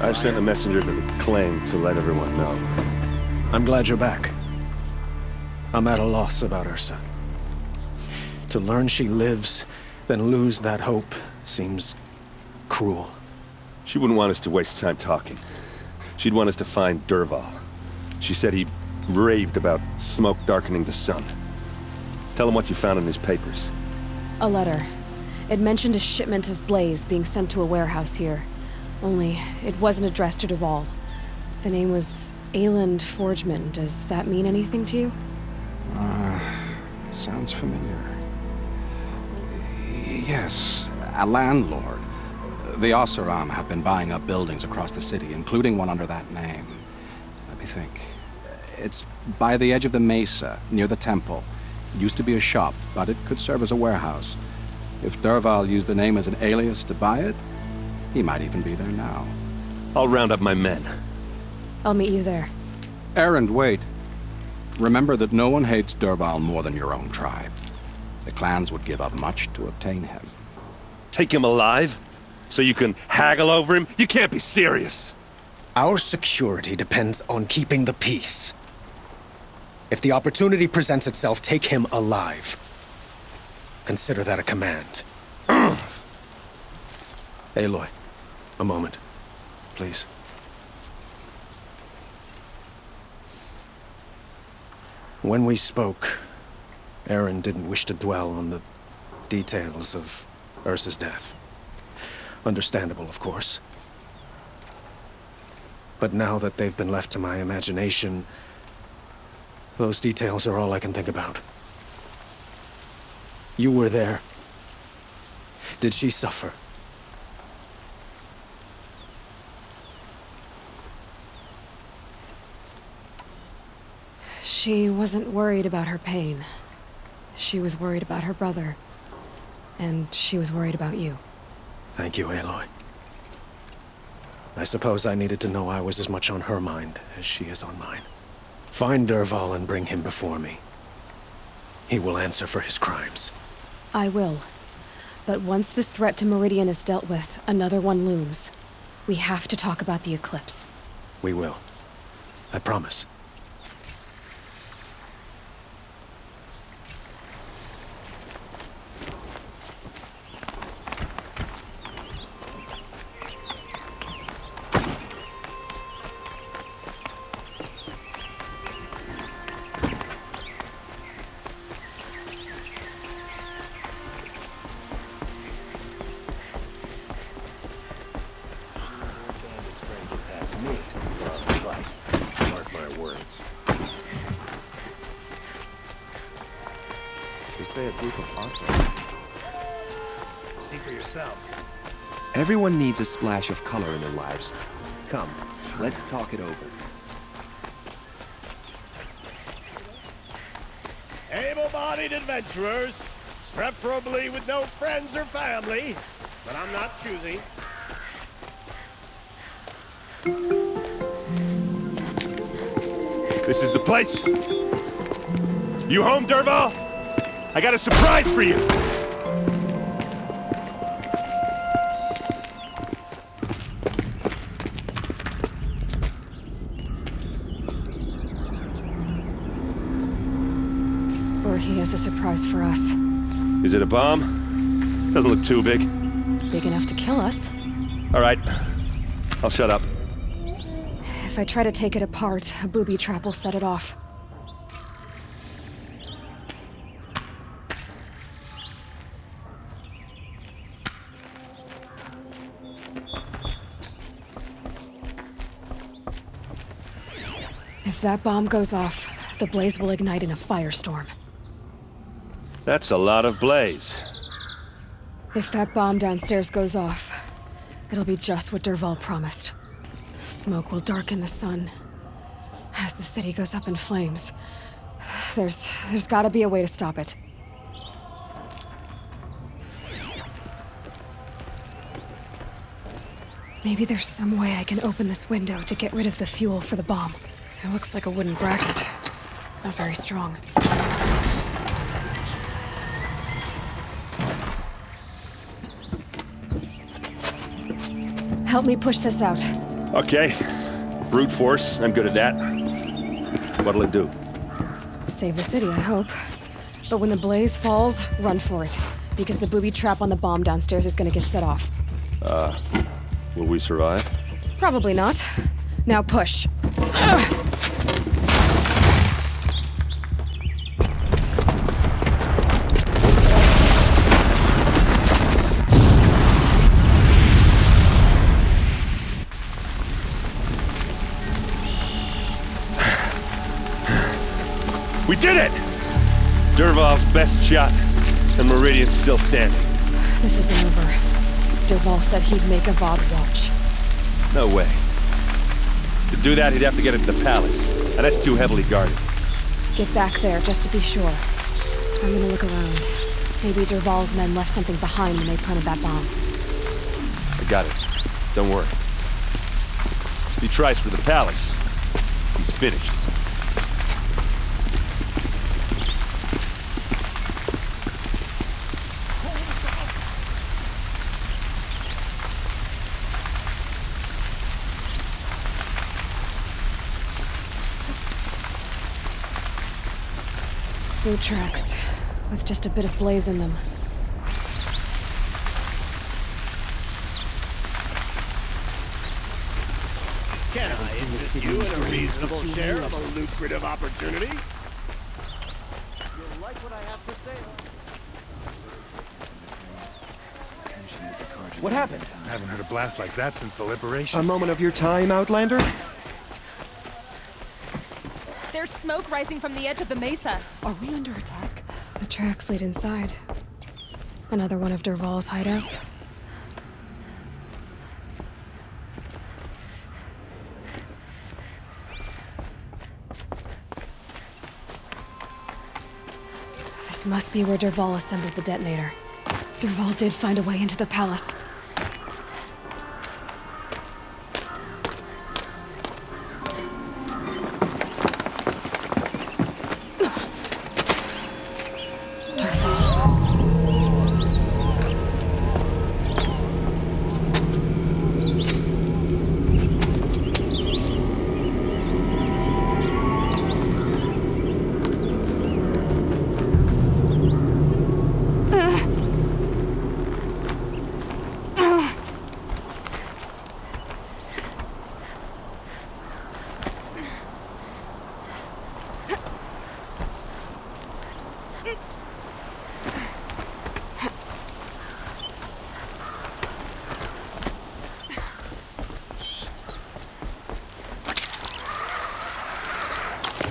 I've sent a messenger to the claim to let everyone know. I'm glad you're back. I'm at a loss about Ursa. To learn she lives, then lose that hope, seems cruel. She wouldn't want us to waste time talking. She'd want us to find Dervahl. She said he raved about smoke darkening the sun. Tell him what you found in his papers. A letter. It mentioned a shipment of blaze being sent to a warehouse here. Only, it wasn't addressed to Dervahl. The name was Ayland Forgeman. Does that mean anything to you? Sounds familiar. Yes, a landlord. The Oseram have been buying up buildings across the city, including one under that name. Let me think. It's by the edge of the mesa, near the temple. It used to be a shop, but it could serve as a warehouse. If Dervahl used the name as an alias to buy it, he might even be there now. I'll round up my men. I'll meet you there. Erend, wait. Remember that no one hates Dervahl more than your own tribe. The clans would give up much to obtain him. Take him alive? So you can haggle over him? You can't be serious! Our security depends on keeping the peace. If the opportunity presents itself, take him alive. Consider that a command. Aloy, a moment, please. When we spoke, Erend didn't wish to dwell on the details of Ursa's death. Understandable, of course. But now that they've been left to my imagination, those details are all I can think about. You were there. Did she suffer? She wasn't worried about her pain. She was worried about her brother. And she was worried about you. Thank you, Aloy. I suppose I needed to know I was as much on her mind as she is on mine. Find Dervahl and bring him before me. He will answer for his crimes. I will. But once this threat to Meridian is dealt with, another one looms. We have to talk about the eclipse. We will. I promise. Mark my words. They say a group of awesome. See for yourself. Everyone needs a splash of color in their lives. Come, let's talk it over. Able-bodied adventurers, preferably with no friends or family, but I'm not choosy. This is the place! You home, Dervahl? I got a surprise for you! Or he has a surprise for us. Is it a bomb? Doesn't look too big. Big enough to kill us. All right. I'll shut up. If I try to take it apart, a booby trap will set it off. If that bomb goes off, the blaze will ignite in a firestorm. That's a lot of blaze. If that bomb downstairs goes off, it'll be just what Dervahl promised. Smoke will darken the sun. As the city goes up in flames, there's gotta be a way to stop it. Maybe there's some way I can open this window to get rid of the fuel for the bomb. It looks like a wooden bracket. Not very strong. Help me push this out. Okay. Brute force, I'm good at that. What'll it do? Save the city, I hope. But when the blaze falls, run for it. Because the booby trap on the bomb downstairs is gonna get set off. Will we survive? Probably not. Now push. We did it! Dervahl's best shot, and Meridian's still standing. This isn't over. Dervahl said he'd make Avad watch. No way. To do that, he'd have to get into the palace, and that's too heavily guarded. Get back there, just to be sure. I'm gonna look around. Maybe Dervahl's men left something behind when they planted that bomb. I got it. Don't worry. If he tries for the palace, he's finished. Boot tracks, with just a bit of blaze in them. Can I interest you in a reasonable share of a lucrative opportunity? You'll like what I have for sale. What happened? I haven't heard a blast like that since the liberation. A moment of your time, Outlander? There's smoke rising from the edge of the mesa. Are we under attack? The tracks lead inside. Another one of Dervahl's hideouts. This must be where Dervahl assembled the detonator. Dervahl did find a way into the palace.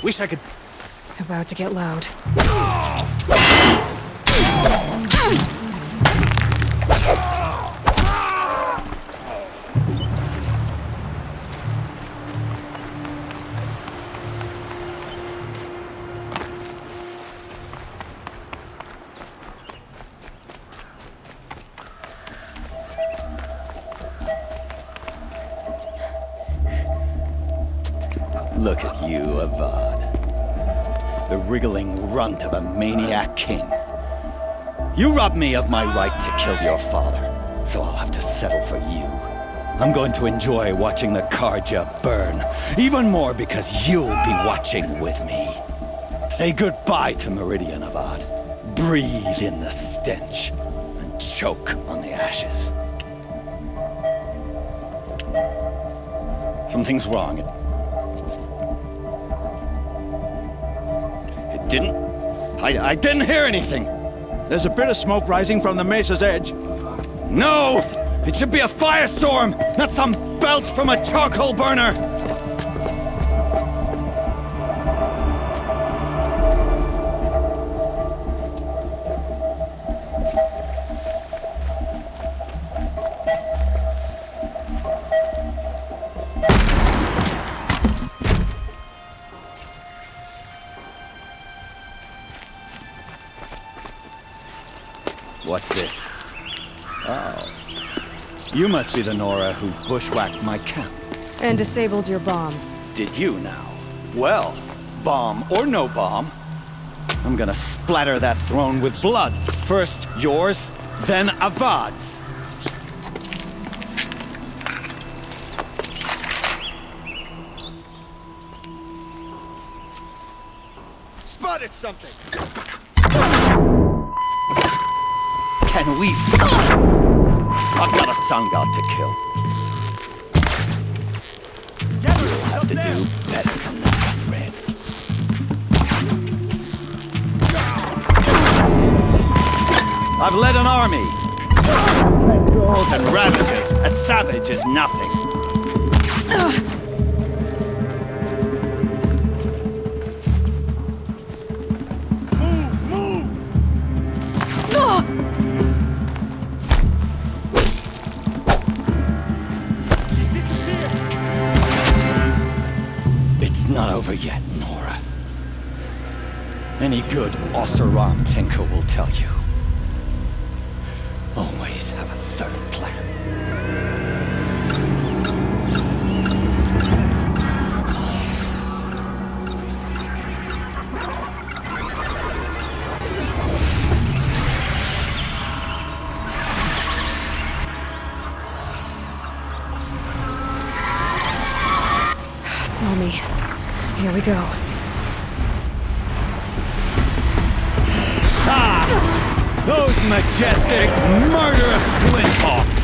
Wish I could... About to get loud. Look at you, Avad. The wriggling runt of a maniac king. You robbed me of my right to kill your father, so I'll have to settle for you. I'm going to enjoy watching the Carja burn, even more because you'll be watching with me. Say goodbye to Meridian, Avad. Breathe in the stench, and choke on the ashes. Something's wrong. I didn't hear anything. There's a bit of smoke rising from the mesa's edge. No! It should be a firestorm, not some belch from a charcoal burner! What's this? Oh. You must be the Nora who bushwhacked my camp. And disabled your bomb. Did you now? Well, bomb or no bomb, I'm gonna splatter that throne with blood. First yours, then Avad's. spotted something! Can we... I've got a sun god to kill. You'll have to do better than that, Red. I've led an army. Trolls and ravages. A savage is nothing. It's not over yet, Nora. Any good Oseram tinker will tell you. Always have a third plan. Saw me. Here we go. Those majestic, murderous flinthawks!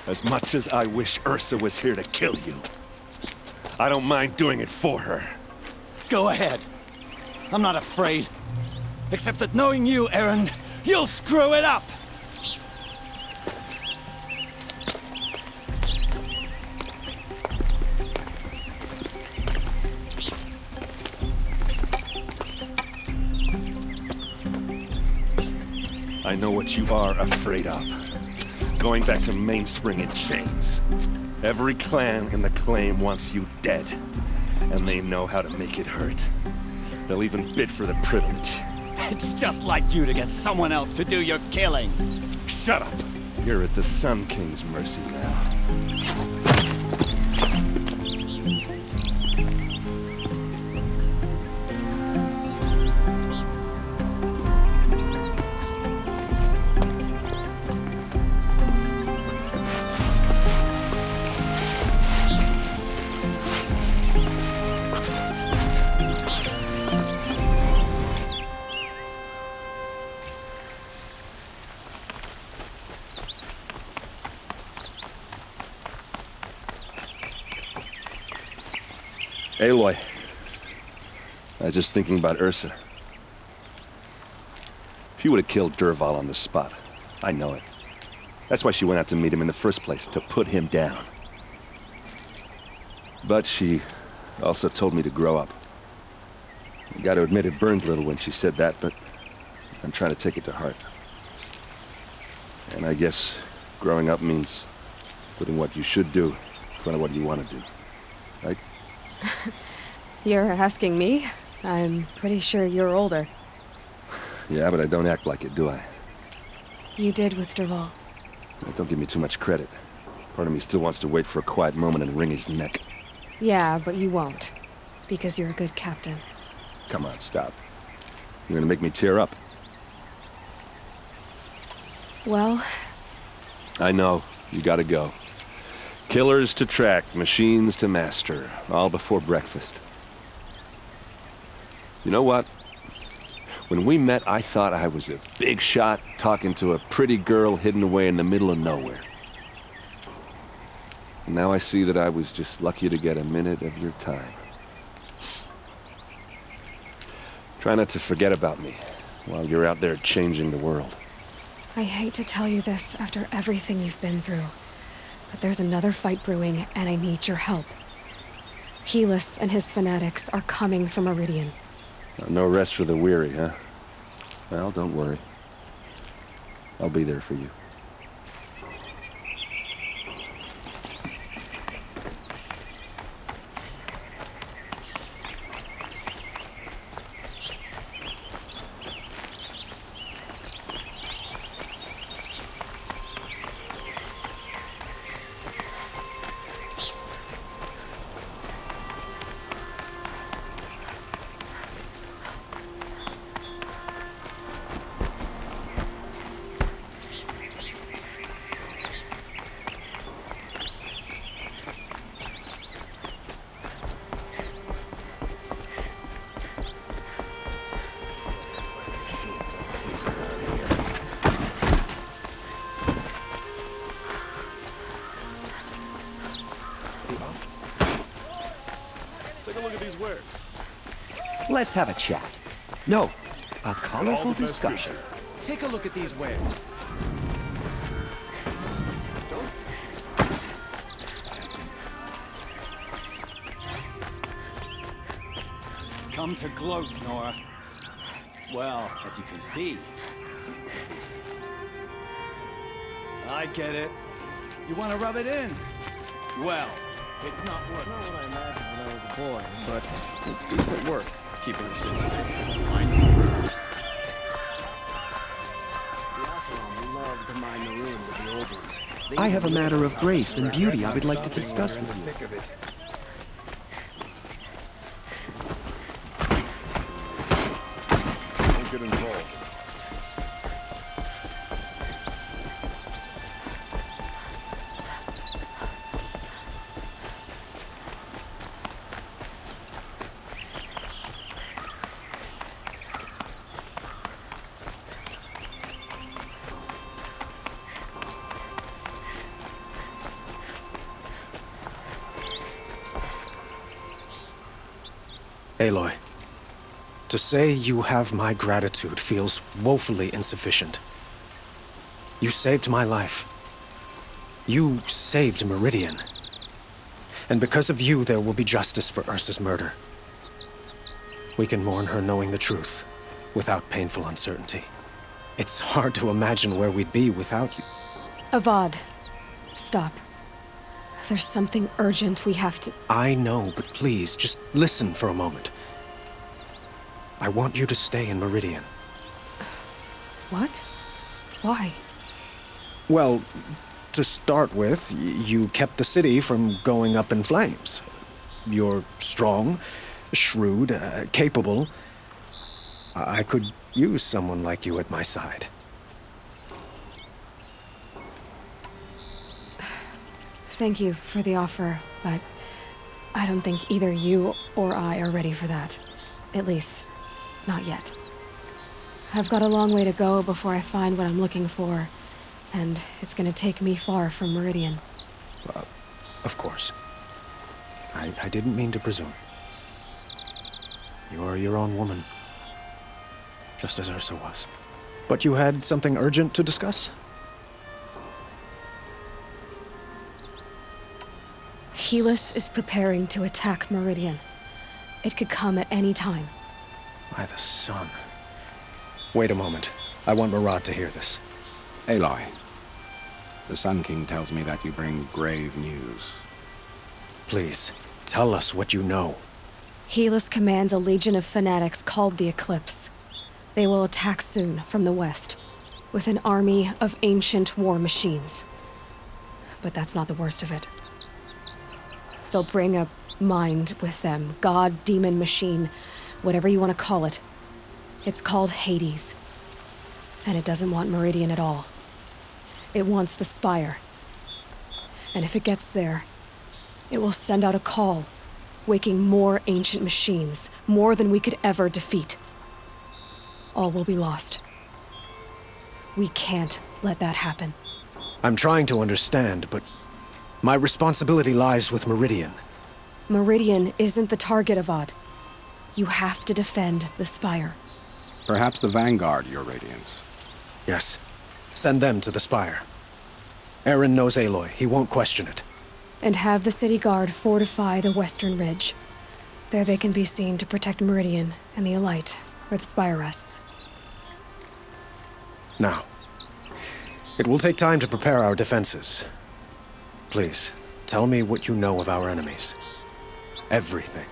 As much as I wish Ursa was here to kill you, I don't mind doing it for her. Go ahead. I'm not afraid. Except that knowing you, Erend, you'll screw it up! I know what you are afraid of. Going back to Mainspring in chains. Every clan in the claim wants you dead. And they know how to make it hurt. They'll even bid for the privilege. It's just like you to get someone else to do your killing. Shut up! You're at the Sun King's mercy now. Aloy, I was just thinking about Ursa. She would have killed Dervahl on the spot. I know it. That's why she went out to meet him in the first place, to put him down. But she also told me to grow up. I gotta admit it burned a little when she said that, but I'm trying to take it to heart. And I guess growing up means putting what you should do in front of what you want to do. Right? You're asking me? I'm pretty sure you're older. Yeah, but I don't act like it, do I? You did with Dervahl. Don't give me too much credit. Part of me still wants to wait for a quiet moment and wring his neck. Yeah, but you won't. Because you're a good captain. Come on, stop. You're gonna make me tear up. Well... I know. You gotta go. Killers to track, machines to master. All before breakfast. You know what? When we met, I thought I was a big shot talking to a pretty girl hidden away in the middle of nowhere. And now I see that I was just lucky to get a minute of your time. Try not to forget about me while you're out there changing the world. I hate to tell you this after everything you've been through, but there's another fight brewing, and I need your help. Helis and his fanatics are coming for Meridian. No rest for the weary, huh? Well, don't worry. I'll be there for you. Let's have a chat. No, a colorful discussion. Take a look at these wares. Come to gloat, Nora. Well, as you can see. I get it. You want to rub it in? Well, it's not work. Not what I imagined when I was a boy, but it's decent work, keeping the city safe. I have a matter of grace and beauty I would like to discuss with you. Don't get involved. Aloy, to say you have my gratitude feels woefully insufficient. You saved my life. You saved Meridian. And because of you, there will be justice for Ursa's murder. We can mourn her knowing the truth, without painful uncertainty. It's hard to imagine where we'd be without you. Avad, stop. There's something urgent we have to... I know, but please, just listen for a moment. I want you to stay in Meridian. What? Why? Well, to start with, you kept the city from going up in flames. You're strong, shrewd, capable. I could use someone like you at my side. Thank you for the offer, but I don't think either you or I are ready for that. At least, not yet. I've got a long way to go before I find what I'm looking for, and it's gonna take me far from Meridian. Of course. I didn't mean to presume. You're your own woman. Just as Ursa was. But you had something urgent to discuss? Helis is preparing to attack Meridian. It could come at any time. By the sun. Wait a moment. I want Murad to hear this. Aloy, the Sun King tells me that you bring grave news. Please, tell us what you know. Helis commands a legion of fanatics called the Eclipse. They will attack soon from the west, with an army of ancient war machines. but that's not the worst of it. They'll bring a mind with them. God, demon, machine, whatever you want to call it. It's called Hades. And it doesn't want Meridian at all. It wants the Spire. And if it gets there, it will send out a call, waking more ancient machines, more than we could ever defeat. All will be lost. We can't let that happen. I'm trying to understand, but my responsibility lies with Meridian. Meridian isn't the target, Avad. You have to defend the Spire. Perhaps the Vanguard, Your Radiance. Yes. Send them to the Spire. Eren knows Aloy. He won't question it. And have the city guard fortify the western ridge. There they can be seen to protect Meridian and the Elite, where the Spire rests. Now, it will take time to prepare our defenses. Please, tell me what you know of our enemies. Everything.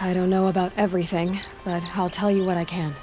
I don't know about everything, but I'll tell you what I can.